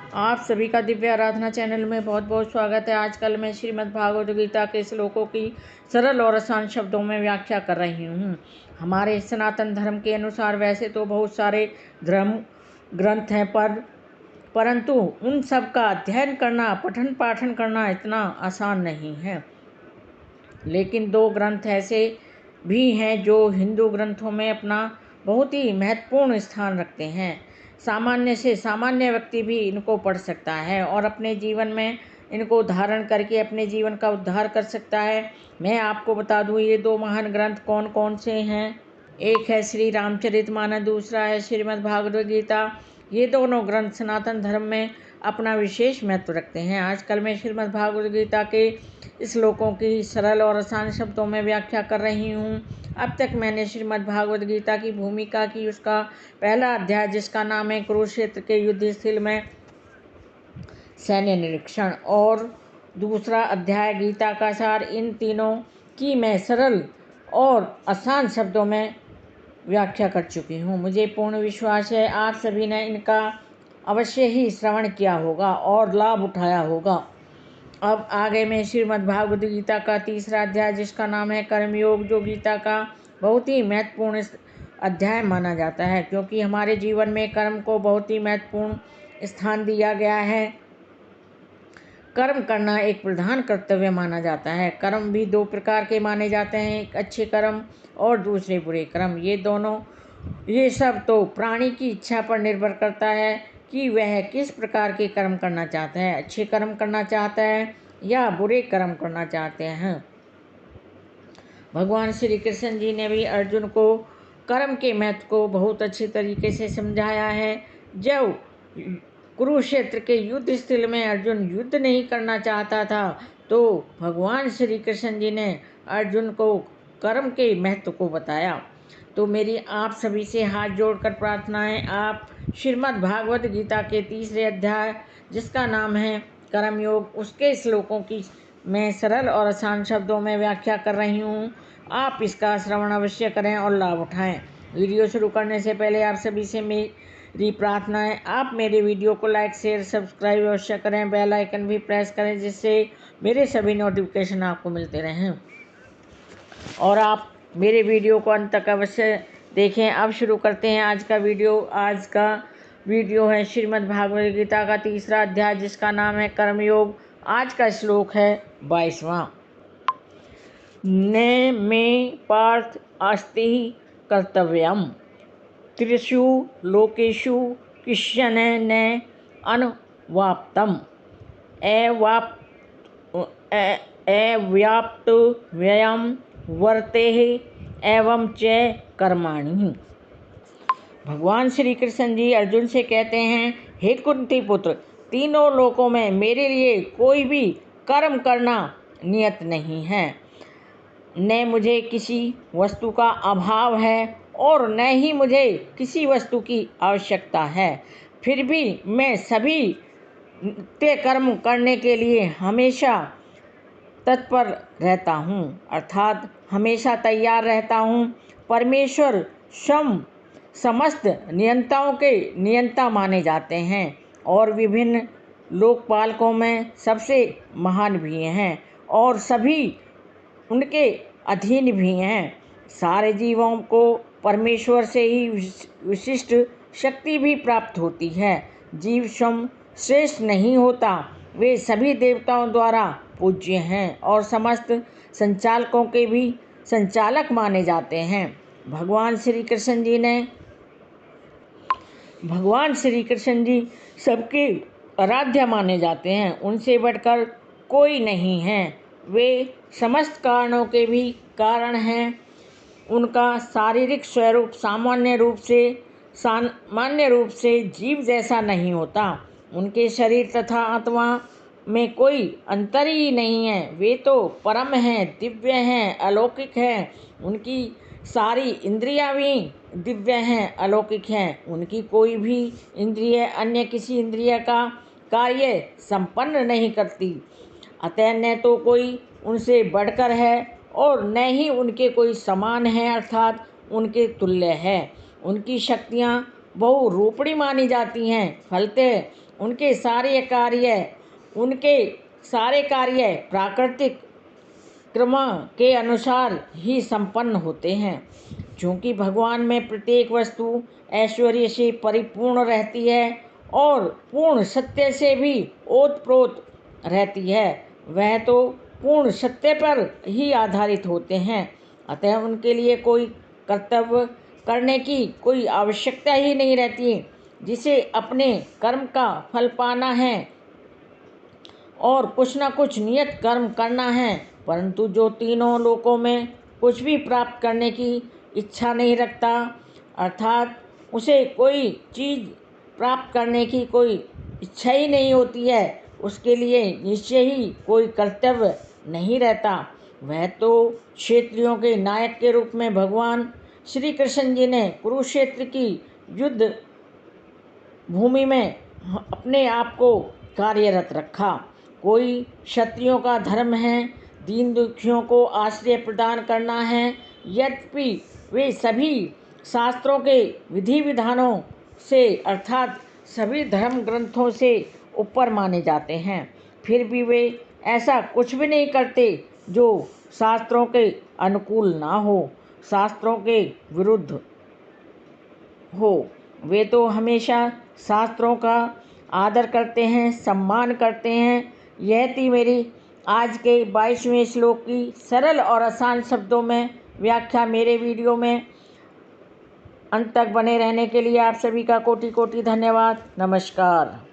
आप सभी का दिव्य आराधना चैनल में बहुत बहुत स्वागत है। आजकल मैं श्रीमद् भागवत गीता के श्लोकों की सरल और आसान शब्दों में व्याख्या कर रही हूँ। हमारे सनातन धर्म के अनुसार वैसे तो बहुत सारे धर्म ग्रंथ हैं, परंतु उन सब का अध्ययन करना, पठन पाठन करना इतना आसान नहीं है। लेकिन दो ग्रंथ ऐसे भी हैं जो हिंदू ग्रंथों में अपना बहुत ही महत्वपूर्ण स्थान रखते हैं। सामान्य से सामान्य व्यक्ति भी इनको पढ़ सकता है और अपने जीवन में इनको धारण करके अपने जीवन का उद्धार कर सकता है। मैं आपको बता दूं, ये दो महान ग्रंथ कौन कौन से हैं। एक है श्री रामचरितमानस, दूसरा है श्रीमद् भागवत गीता। ये दोनों ग्रंथ सनातन धर्म में अपना विशेष महत्व रखते हैं। आजकल मैं श्रीमद् भागवत गीता के श्लोकों की सरल और आसान शब्दों में व्याख्या कर रही हूँ। अब तक मैंने श्रीमद् भागवत गीता की भूमिका की, उसका पहला अध्याय जिसका नाम है कुरुक्षेत्र के युद्ध स्थल में सैन्य निरीक्षण, और दूसरा अध्याय गीता का सार, इन तीनों की मैं सरल और आसान शब्दों में व्याख्या कर चुकी हूँ। मुझे पूर्ण विश्वास है आप सभी ने इनका अवश्य ही श्रवण किया होगा और लाभ उठाया होगा। अब आगे मैं श्रीमद् भागवत गीता का तीसरा अध्याय जिसका नाम है कर्मयोग, जो गीता का बहुत ही महत्वपूर्ण अध्याय माना जाता है, क्योंकि हमारे जीवन में कर्म को बहुत ही महत्वपूर्ण स्थान दिया गया है। कर्म करना एक प्रधान कर्तव्य माना जाता है। कर्म भी दो प्रकार के माने जाते हैं, एक अच्छे कर्म और दूसरे बुरे कर्म। ये सब तो प्राणी की इच्छा पर निर्भर करता है कि वह किस प्रकार के कर्म करना चाहता है, अच्छे कर्म करना चाहता है या बुरे कर्म करना चाहते हैं। भगवान श्री कृष्ण जी ने भी अर्जुन को कर्म के महत्व को बहुत अच्छे तरीके से समझाया है। जब कुरुक्षेत्र के युद्ध स्थल में अर्जुन युद्ध नहीं करना चाहता था, तो भगवान श्री कृष्ण जी ने अर्जुन को कर्म के महत्व को बताया। तो मेरी आप सभी से हाथ जोड़कर प्रार्थना है, आप श्रीमद् भागवत गीता के तीसरे अध्याय जिसका नाम है कर्मयोग, उसके श्लोकों की मैं सरल और आसान शब्दों में व्याख्या कर रही हूँ। आप इसका श्रवण अवश्य करें और लाभ उठाएं। वीडियो शुरू करने से पहले आप सभी से मेरी प्रार्थना है, आप मेरे वीडियो को लाइक शेयर सब्सक्राइब अवश्य करें, बेल आइकन भी प्रेस करें जिससे मेरे सभी नोटिफिकेशन आपको मिलते रहें और आप मेरे वीडियो को अंत तक अवश्य देखें। अब शुरू करते हैं आज का वीडियो है श्रीमद् भागवत गीता का तीसरा अध्याय जिसका नाम है कर्मयोग। आज का श्लोक है 22वां। न मे पार्थ अस्ति कर्तव्यम त्रिषु लोकेषु किश्चन न अनवाप्तम अव्याप्त व्ययम वर्तेः एवं च कर्माणि। भगवान श्री कृष्ण जी अर्जुन से कहते हैं, हे कुंती पुत्र, तीनों लोकों में मेरे लिए कोई भी कर्म करना नियत नहीं है। न मुझे किसी वस्तु का अभाव है और न ही मुझे किसी वस्तु की आवश्यकता है। फिर भी मैं सभी नित्य कर्म करने के लिए हमेशा तत्पर रहता हूँ, अर्थात हमेशा तैयार रहता हूँ। परमेश्वर समस्त नियंताओं के नियंता माने जाते हैं और विभिन्न लोकपालकों में सबसे महान भी हैं और सभी उनके अधीन भी हैं। सारे जीवों को परमेश्वर से ही विशिष्ट शक्ति भी प्राप्त होती है। जीव स्वयं श्रेष्ठ नहीं होता, वे सभी देवताओं द्वारा पूज्य हैं और समस्त संचालकों के भी संचालक माने जाते हैं। भगवान श्री कृष्ण जी सबके आराध्य माने जाते हैं, उनसे बढ़कर कोई नहीं है। वे समस्त कारणों के भी कारण हैं। उनका शारीरिक स्वरूप सामान्य रूप से जीव जैसा नहीं होता। उनके शरीर तथा आत्मा में कोई अंतर ही नहीं है। वे तो परम हैं, दिव्य हैं, अलौकिक हैं। उनकी सारी इंद्रियां भी दिव्य हैं, अलौकिक हैं। उनकी कोई भी इंद्रिय अन्य किसी इंद्रिय का कार्य संपन्न नहीं करती। अतः न तो कोई उनसे बढ़कर है और न ही उनके कोई समान है, अर्थात उनके तुल्य है। उनकी शक्तियाँ बहुरूपणी मानी जाती हैं। फलतः उनके सारे कार्य प्राकृतिक क्रम के अनुसार ही संपन्न होते हैं। क्योंकि भगवान में प्रत्येक वस्तु ऐश्वर्य से परिपूर्ण रहती है और पूर्ण सत्य से भी ओतप्रोत रहती है, वह तो पूर्ण सत्य पर ही आधारित होते हैं। अतः उनके लिए कोई कर्तव्य करने की कोई आवश्यकता ही नहीं रहती। जिसे अपने कर्म का फल पाना है और कुछ न कुछ नियत कर्म करना है, परंतु जो तीनों लोकों में कुछ भी प्राप्त करने की इच्छा नहीं रखता, अर्थात उसे कोई चीज़ प्राप्त करने की कोई इच्छा ही नहीं होती है, उसके लिए निश्चय ही कोई कर्तव्य नहीं रहता। वह तो क्षत्रियों के नायक के रूप में भगवान श्री कृष्ण जी ने कुरुक्षेत्र की युद्ध भूमि में अपने आप को कार्यरत रखा। कोई क्षत्रियों का धर्म है दीन दुखियों को आश्रय प्रदान करना है, यद्यपि वे सभी शास्त्रों के विधि विधानों से अर्थात सभी धर्म ग्रंथों से ऊपर माने जाते हैं, फिर भी वे ऐसा कुछ भी नहीं करते जो शास्त्रों के अनुकूल ना हो, शास्त्रों के विरुद्ध हो। वे तो हमेशा शास्त्रों का आदर करते हैं, सम्मान करते हैं। यह थी मेरी आज के 22वें श्लोक की सरल और आसान शब्दों में व्याख्या। मेरे वीडियो में अंत तक बने रहने के लिए आप सभी का कोटि कोटि धन्यवाद। नमस्कार।